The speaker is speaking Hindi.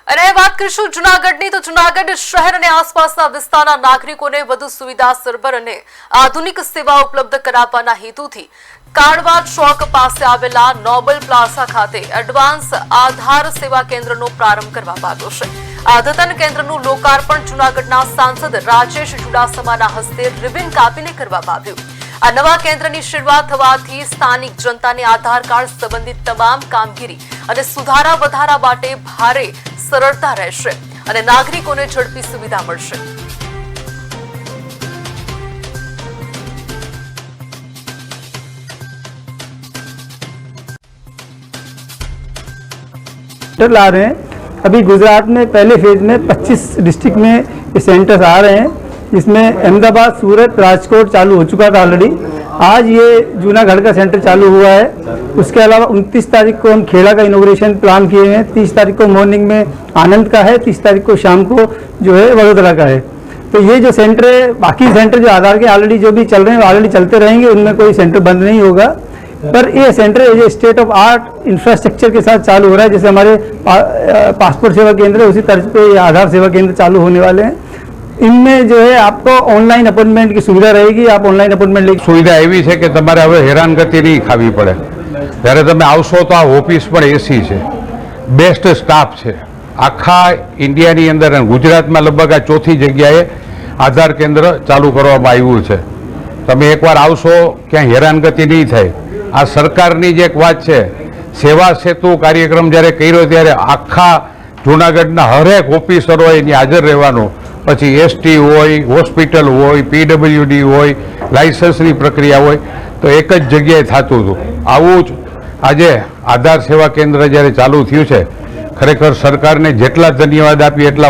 અને વાત કરીશું જૂનાગઢની તો જૂનાગઢ શહેર અને આસપાસના વિસ્તારના નાગરિકોને વધુ સુવિધાસભર અને આધુનિક સેવા ઉપલબ્ધ કરાવવાના હેતુથી કાળવા ચોક પાસે આવેલા નોબલ પ્લાઝા ખાતે એડવાન્સ આધાર સેવા કેન્દ્રનો પ્રારંભ કરવામાં આવ્યો છે। આ અદ્યતન કેન્દ્રનું લોકાર્પણ જૂનાગઢના સાંસદ રાજેશ ચુડાસમાના હસ્તે રિબન કાપીને કરવામાં આવ્યું। આ નવા કેન્દ્રની શરૂઆત થવાથી સ્થાનિક જનતાને આધાર કાર્ડ સંબંધિત તમામ કામગીરી અને સુધારા વધારા માટે ભારે સરળતા રહેશે અને નાગરિકોને ઝડપી સુવિધા મળશે। ला रहे हैं। अभी गुजरात में पहले फेज में 25 डिस्ट्रिक्ट में ये सेंटर्स आ रहे हैं। इसमें अहमदाबाद, सूरत, राजकोट चालू हो चुका था ऑलरेडी। आज ये जूनागढ़ का सेंटर चालू हुआ है। उसके अलावा 29 तारीख को हम खेड़ा का इनोग्रेशन प्लान किए हैं। 30 तारीख को मॉर्निंग में आनंद का है, 30 तारीख को शाम को जो है वडोदरा का है। तो ये जो सेंटर है, बाकी सेंटर जो आधार के ऑलरेडी जो भी चल रहे हैं ऑलरेडी चलते रहेंगे, उनमें कोई सेंटर बंद नहीं होगा। पर ये सेंटर ये स्टेट ऑफ आर्ट इंफ्रास्ट्रक्चर के साथ चालू हो रहा है। जैसे हमारे पासपोर्ट सेवा केंद्र है, उसी तर्ज पे ये आधार सेवा केंद्र चालू होने वाले हैं। इनमें जो है आपको ऑनलाइन अपॉइंटमेंट की सुविधा रहेगी। आप ऑनलाइन अपॉइंटमेंट लेके सुविधा एवी है कि तमारे हवे हैरानगति नहीं खावी पड़े। त्यारे तमे आवशो तो आ ऑफिस पण एसी है, बेस्ट स्टाफ है। आखा इंडियानी अंदर गुजरात में लगभग आ चौथी जग्याए आधार केंद्र चालू करवामां आव्युं छे। तमे एकवार आवशो क्यां हैरानगति नहीं थाय। आ सरकारनी जे एक वात छे, सेवा सेतु कार्यक्रम ज्यारे कर्यो त्यारे आखा जूनागढ़ना हरेक ऑफिसरोए एनी हाजर रहेवानुं। पछी एसटी होय, हॉस्पिटल होय, पीडब्ल्यूडी होय, लाइसेंसनी प्रक्रिया होय, तो एक ज जग्याए थतुं हतुं। आवुं ज आजे आधार सेवा केंद्र ज्यारे चालू थयुं छे, खरेखर सरकारने जेटला धन्यवाद आपीए એટલા